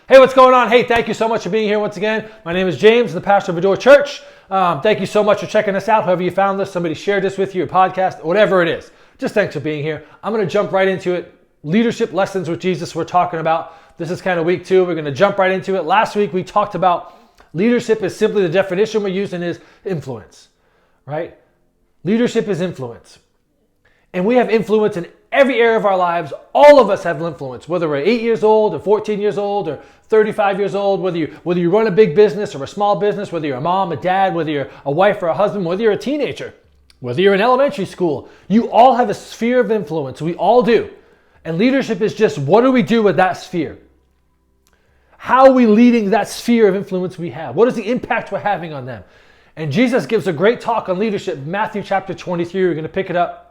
Hey, what's going on? Hey, thank you so much for being here once again. My name is James, the pastor of Adore Church. Thank you so much for checking us out. However you found this, somebody shared this with you, a podcast, whatever it is. Just thanks for being here. I'm going to jump right into it. Leadership lessons with Jesus we're talking about. This is kind of week 2. We're going to jump right into it. Last week we talked about leadership is simply the definition we're using is influence, right? Leadership is influence. And we have influence in every area of our lives. All of us have influence, whether we're 8 years old or 14 years old or 35 years old, whether you run a big business or a small business, whether you're a mom, a dad, whether you're a wife or a husband, whether you're a teenager, whether you're in elementary school, you all have a sphere of influence. We all do. And leadership is just what do we do with that sphere? How are we leading that sphere of influence we have? What is the impact we're having on them? And Jesus gives a great talk on leadership, Matthew chapter 23. We're going to pick it up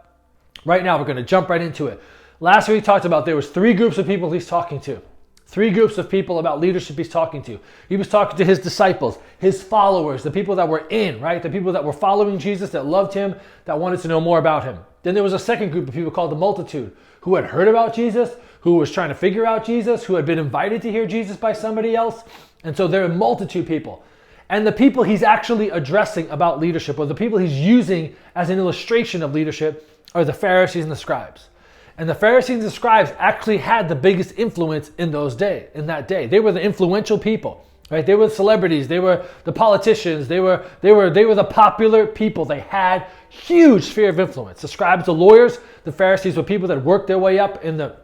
right now. We're going to jump right into it. Last week we talked about there was 3 groups of people he's talking to. 3 groups of people about leadership he's talking to. He was talking to his disciples, his followers, the people that were in, right? The people that were following Jesus, that loved him, that wanted to know more about him. Then there was a second group of people called the multitude who had heard about Jesus, who was trying to figure out Jesus, who had been invited to hear Jesus by somebody else. And so there are multitude people. And the people he's actually addressing about leadership, or the people he's using as an illustration of leadership, are the Pharisees and the scribes. And the Pharisees and the scribes actually had the biggest influence in that day. They were the influential people, right? They were the celebrities. They were the politicians. They were the popular people. They had huge sphere of influence. The scribes, the lawyers, the Pharisees were people that worked their way up in the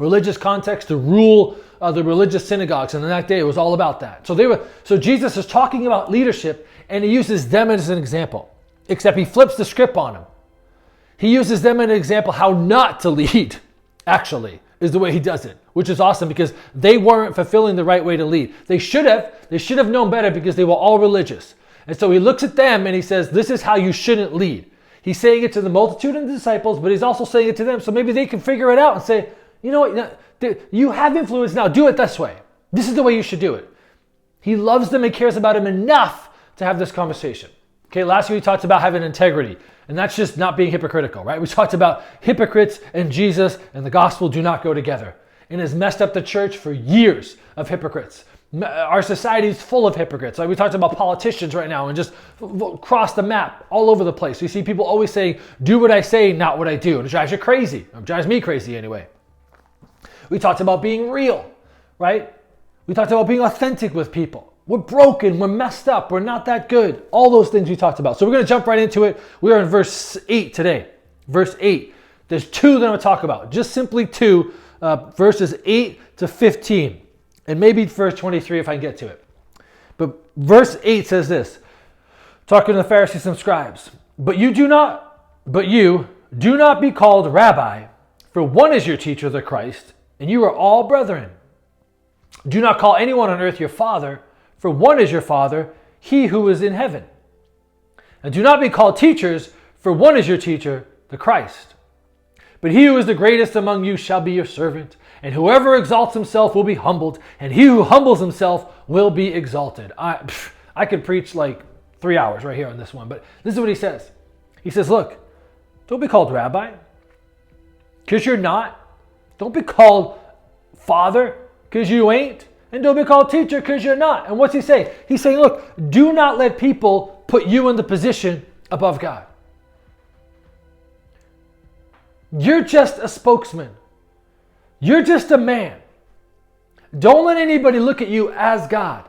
religious context to rule the religious synagogues. And in that day, it was all about that. So Jesus is talking about leadership, and he uses them as an example, except he flips the script on them. He uses them as an example how not to lead, actually, is the way he does it, which is awesome because they weren't fulfilling the right way to lead. They should have known better because they were all religious. And so he looks at them and he says, this is how you shouldn't lead. He's saying it to the multitude and the disciples, but he's also saying it to them so maybe they can figure it out and say, you know what, you have influence now, do it this way. This is the way you should do it. He loves them and cares about them enough to have this conversation. Okay, last week we talked about having integrity, and that's just not being hypocritical, right? We talked about hypocrites and Jesus and the gospel do not go together. And has messed up the church for years of hypocrites. Our society is full of hypocrites. Like we talked about politicians right now and just cross the map all over the place. We see people always saying, do what I say, not what I do. And it drives you crazy. It drives me crazy anyway. We talked about being real, right? We talked about being authentic with people. We're broken, we're messed up, we're not that good. All those things we talked about. So we're going to jump right into it. We are in verse 8 today. Verse 8. There's 2 that I'm going to talk about. Just simply 2, verses 8 to 15. And maybe verse 23 if I can get to it. But verse 8 says this. Talking to the Pharisees and scribes. But you do not be called rabbi, for one is your teacher, the Christ, and you are all brethren. Do not call anyone on earth your father, for one is your Father, he who is in heaven. And do not be called teachers, for one is your teacher, the Christ. But he who is the greatest among you shall be your servant, and whoever exalts himself will be humbled, and he who humbles himself will be exalted. I could preach like 3 hours right here on this one, but this is what he says. He says, look, don't be called rabbi, because you're not. Don't be called father, because you ain't. And don't be called teacher because you're not. And what's he saying? He's saying, look, do not let people put you in the position above God. You're just a spokesman. You're just a man. Don't let anybody look at you as God.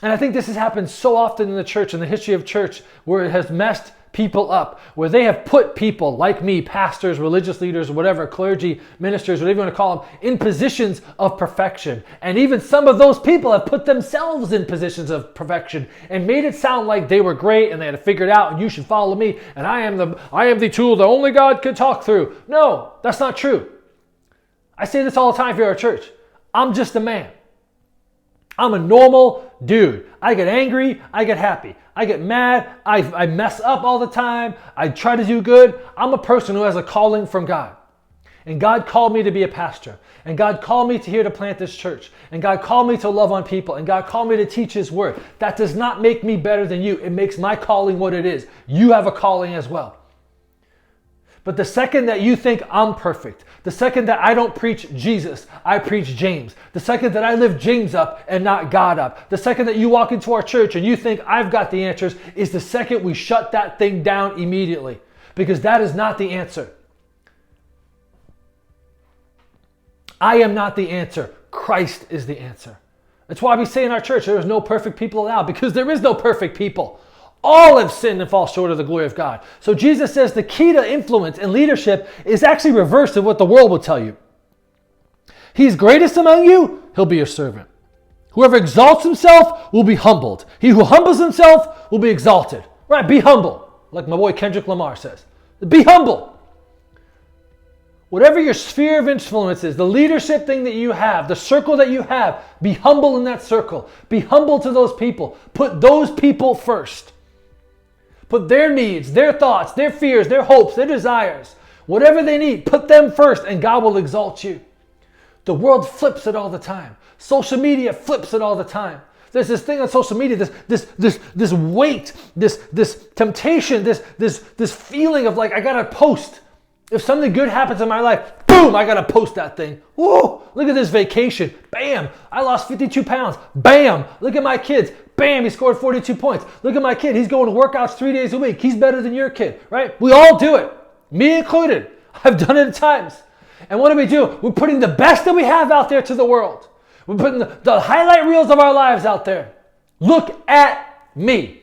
And I think this has happened so often in the church, in the history of church, where it has messed people up, where they have put people like me, pastors, religious leaders, whatever, clergy, ministers, whatever you want to call them, in positions of perfection. And even some of those people have put themselves in positions of perfection and made it sound like they were great and they had it figured out and you should follow me and I am the tool that only God could talk through. No, that's not true. I say this all the time here at our church. I'm just a man. I'm a normal dude. I get angry. I get happy. I get mad. I mess up all the time. I try to do good. I'm a person who has a calling from God. And God called me to be a pastor. And God called me to here to plant this church. And God called me to love on people. And God called me to teach His word. That does not make me better than you. It makes my calling what it is. You have a calling as well. But the second that you think I'm perfect, the second that I don't preach Jesus, I preach James, the second that I lift James up and not God up, the second that you walk into our church and you think I've got the answers, is the second we shut that thing down immediately. Because that is not the answer. I am not the answer. Christ is the answer. That's why we say in our church there is no perfect people allowed, because there is no perfect people. All have sinned and fall short of the glory of God. So Jesus says the key to influence and leadership is actually reversed of what the world will tell you. He's greatest among you, he'll be your servant. Whoever exalts himself will be humbled. He who humbles himself will be exalted. Right, be humble. Like my boy Kendrick Lamar says. Be humble. Whatever your sphere of influence is, the leadership thing that you have, the circle that you have, be humble in that circle. Be humble to those people. Put those people first. Put their needs, their thoughts, their fears, their hopes, their desires, whatever they need, put them first and God will exalt you. The world flips it all the time. Social media flips it all the time. There's this thing on social media, this weight, this temptation, this feeling of like, I gotta post. If something good happens in my life, boom, I gotta post that thing. Whoa, look at this vacation. Bam, I lost 52 pounds. Bam, look at my kids. Bam, he scored 42 points. Look at my kid. He's going to workouts 3 days a week. He's better than your kid, right? We all do it. Me included. I've done it at times. And what do? We're putting the best that we have out there to the world. We're putting the highlight reels of our lives out there. Look at me.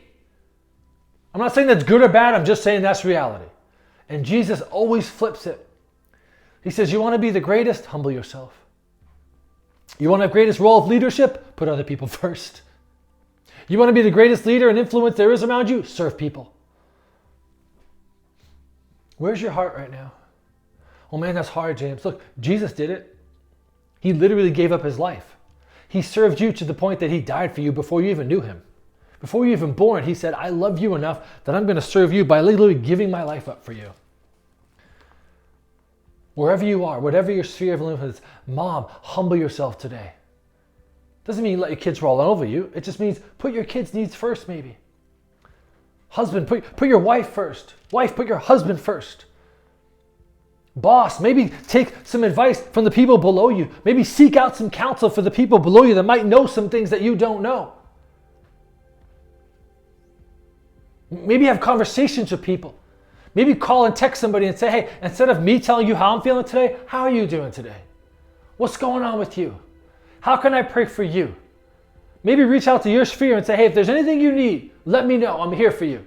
I'm not saying that's good or bad. I'm just saying that's reality. And Jesus always flips it. He says, you want to be the greatest? Humble yourself. You want to have the greatest role of leadership? Put other people first. You want to be the greatest leader and influence there is around you? Serve people. Where's your heart right now? Oh man, that's hard, James. Look, Jesus did it. He literally gave up his life. He served you to the point that he died for you before you even knew him. Before you were even born, he said, I love you enough that I'm going to serve you by literally giving my life up for you. Wherever you are, whatever your sphere of influence is, mom, humble yourself today. Doesn't mean let your kids roll over you. It just means put your kids' needs first, maybe. Husband, put your wife first. Wife, put your husband first. Boss, maybe take some advice from the people below you. Maybe seek out some counsel for the people below you that might know some things that you don't know. Maybe have conversations with people. Maybe call and text somebody and say, hey, instead of me telling you how I'm feeling today, how are you doing today? What's going on with you? How can I pray for you? Maybe reach out to your sphere and say, hey, if there's anything you need, let me know. I'm here for you.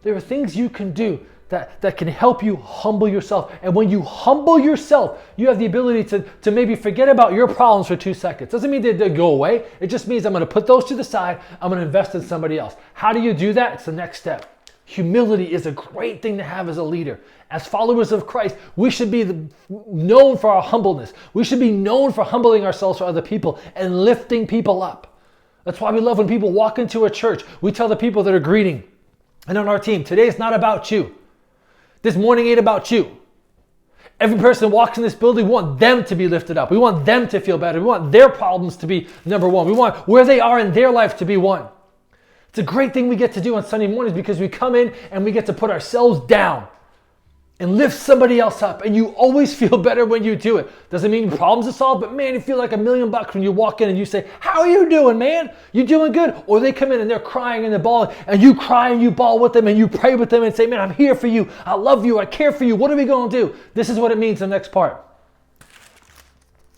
There are things you can do that can help you humble yourself. And when you humble yourself, you have the ability to maybe forget about your problems for 2 seconds. Doesn't mean they go away. It just means I'm going to put those to the side. I'm going to invest in somebody else. How do you do that? It's the next step. Humility is a great thing to have as a leader. As followers of Christ, we should be known for our humbleness. We should be known for humbling ourselves for other people and lifting people up. That's why we love when people walk into a church. We tell the people that are greeting and on our team, today it's not about you. This morning ain't about you. Every person who walks in this building, we want them to be lifted up. We want them to feel better. We want their problems to be number one. We want where they are in their life to be one. It's a great thing we get to do on Sunday mornings because we come in and we get to put ourselves down and lift somebody else up. And you always feel better when you do it. Doesn't mean problems are solved, but man, you feel like $1,000,000 when you walk in and you say, how are you doing, man? You doing good? Or they come in and they're crying and they're bawling and you cry and you bawl with them and you pray with them and say, man, I'm here for you. I love you. I care for you. What are we going to do? This is what it means in the next part.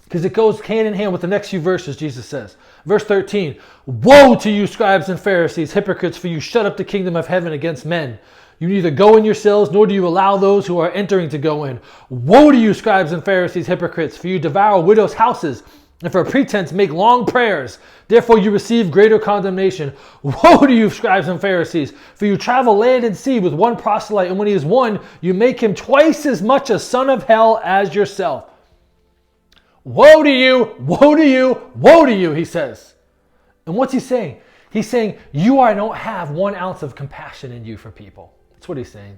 Because it goes hand in hand with the next few verses, Jesus says. Verse 13, woe to you, scribes and Pharisees, hypocrites, for you shut up the kingdom of heaven against men. You neither go in yourselves, nor do you allow those who are entering to go in. Woe to you, scribes and Pharisees, hypocrites, for you devour widows' houses, and for a pretense make long prayers. Therefore you receive greater condemnation. Woe to you, scribes and Pharisees, for you travel land and sea with one proselyte, and when he is one, you make him twice as much a son of hell as yourself. Woe to you, woe to you, woe to you, he says. And what's he saying? He's saying, you don't have 1 ounce of compassion in you for people. That's what he's saying.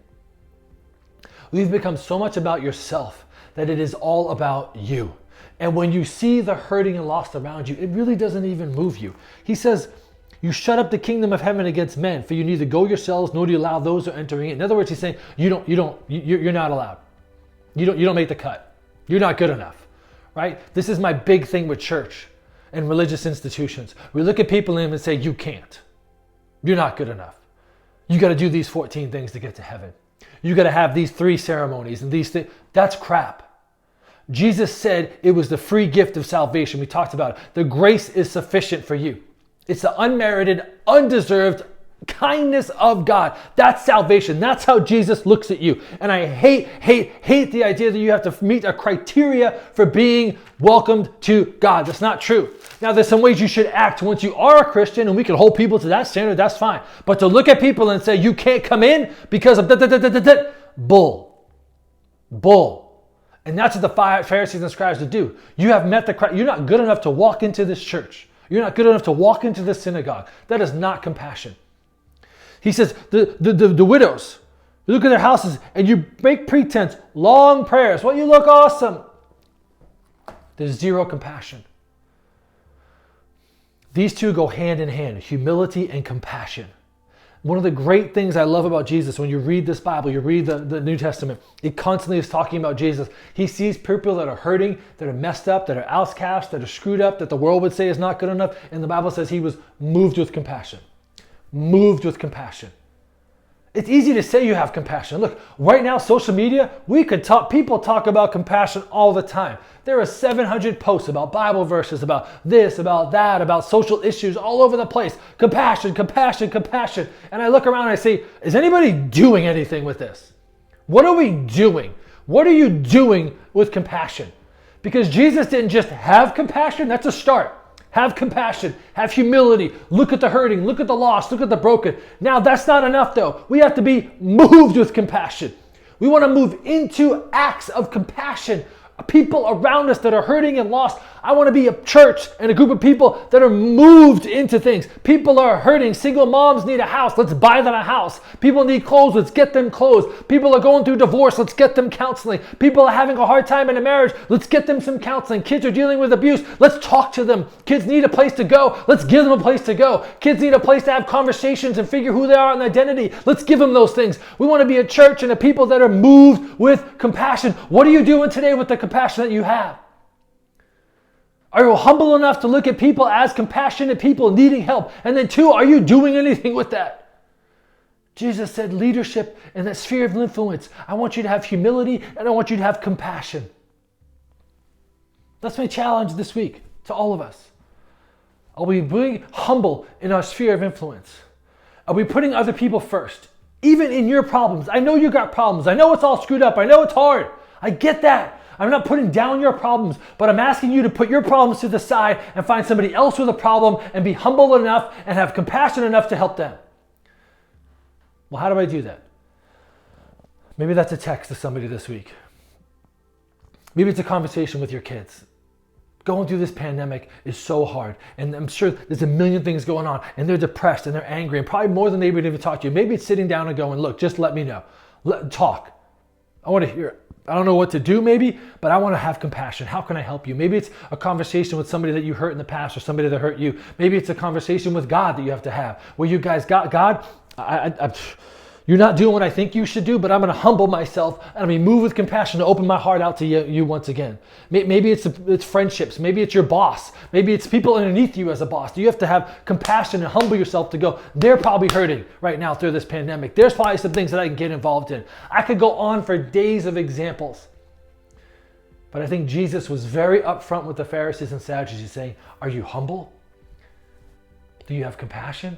We've become so much about yourself that it is all about you. And when you see the hurting and lost around you, it really doesn't even move you. He says, You shut up the kingdom of heaven against men, for you neither go yourselves nor do you allow those who are entering in. In other words, he's saying you're not allowed. You don't make the cut. You're not good enough, right? This is my big thing with church and religious institutions. We look at people in them and say, you can't. You're not good enough. You got to do these 14 things to get to heaven. You got to have these 3 ceremonies and these things. That's crap. Jesus said it was the free gift of salvation. We talked about it. The grace is sufficient for you. It's the unmerited, undeserved kindness of God. That's salvation. That's how Jesus looks at you. And I hate the idea that you have to meet a criteria for being welcomed to God. That's not true. Now, there's some ways you should act once you are a Christian, and we can hold people to that standard. That's fine. But to look at people and say, you can't come in because of bull. And that's what the Pharisees and scribes would do. You have met the criteria. You're not good enough to walk into this church. You're not good enough to walk into this synagogue. That is not compassion. He says, the widows, you look at their houses and you make pretense, long prayers. Well, you look awesome. There's zero compassion. These two go hand in hand, humility and compassion. One of the great things I love about Jesus, when you read this Bible, you read the New Testament, it constantly is talking about Jesus. He sees people that are hurting, that are messed up, that are outcast, that are screwed up, that the world would say is not good enough. And the Bible says he was moved with compassion. Moved with compassion. It's easy to say you have compassion. Look, right now, social media, people talk about compassion all the time. There are 700 posts about Bible verses, about this, about that, about social issues all over the place. Compassion, compassion, compassion. And I look around and I say, is anybody doing anything with this? What are we doing? What are you doing with compassion? Because Jesus didn't just have compassion, that's a start. Have compassion, have humility, look at the hurting, look at the lost, look at the broken. Now that's not enough though. We have to be moved with compassion. We want to move into acts of compassion. People around us that are hurting and lost. I want to be a church and a group of people that are moved into things. People are hurting. Single moms need a house. Let's buy them a house. People need clothes. Let's get them clothes. People are going through divorce. Let's get them counseling. People are having a hard time in a marriage. Let's get them some counseling. Kids are dealing with abuse. Let's talk to them. Kids need a place to go. Let's give them a place to go. Kids need a place to have conversations and figure who they are and identity. Let's give them those things. We want to be a church and a people that are moved with compassion. What are you doing today with the compassion that you have? Are you humble enough to look at people as compassionate people needing help? And then 2, are you doing anything with that? Jesus said leadership in that sphere of influence. I want you to have humility and I want you to have compassion. That's my challenge this week to all of us. Are we being humble in our sphere of influence? Are we putting other people first? Even in your problems. I know you got problems. I know it's all screwed up. I know it's hard. I get that. I'm not putting down your problems, but I'm asking you to put your problems to the side and find somebody else with a problem and be humble enough and have compassion enough to help them. Well, how do I do that? Maybe that's a text to somebody this week. Maybe it's a conversation with your kids. Going through this pandemic is so hard, and I'm sure there's a million things going on, and they're depressed and they're angry, and probably more than they would even talk to you. Maybe it's sitting down and going, look, just let me know. Talk. I want to hear it. I don't know what to do maybe, but I want to have compassion. How can I help you? Maybe it's a conversation with somebody that you hurt in the past or somebody that hurt you. Maybe it's a conversation with God that you have to have where you guys got, God, you're not doing what I think you should do, but I'm going to humble myself and I'm going to move with compassion to open my heart out to you once again. Maybe it's friendships. Maybe it's your boss. Maybe it's people underneath you as a boss. You have to have compassion and humble yourself to go, they're probably hurting right now through this pandemic. There's probably some things that I can get involved in. I could go on for days of examples. But I think Jesus was very upfront with the Pharisees and Sadducees saying, are you humble? Do you have compassion?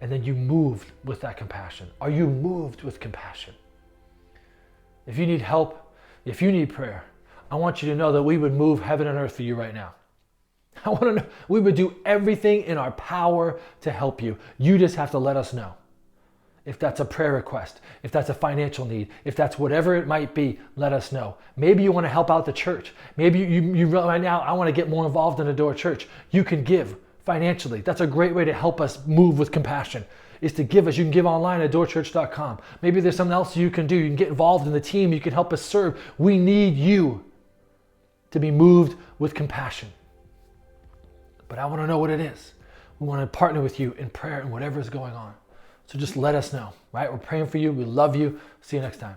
And then you moved with that compassion. Are you moved with compassion? If you need help, if you need prayer, I want you to know that we would move heaven and earth for you right now. I want to know we would do everything in our power to help you. You just have to let us know. If that's a prayer request, if that's a financial need, if that's whatever it might be, let us know. Maybe you want to help out the church. Maybe you right now, I want to get more involved in Adore Church. You can give financially. That's a great way to help us move with compassion, is to give us. You can give online at adorechurch.com. Maybe there's something else you can do. You can get involved in the team. You can help us serve. We need you to be moved with compassion. But I want to know what it is. We want to partner with you in prayer and whatever is going on. So just let us know, right? We're praying for you. We love you. See you next time.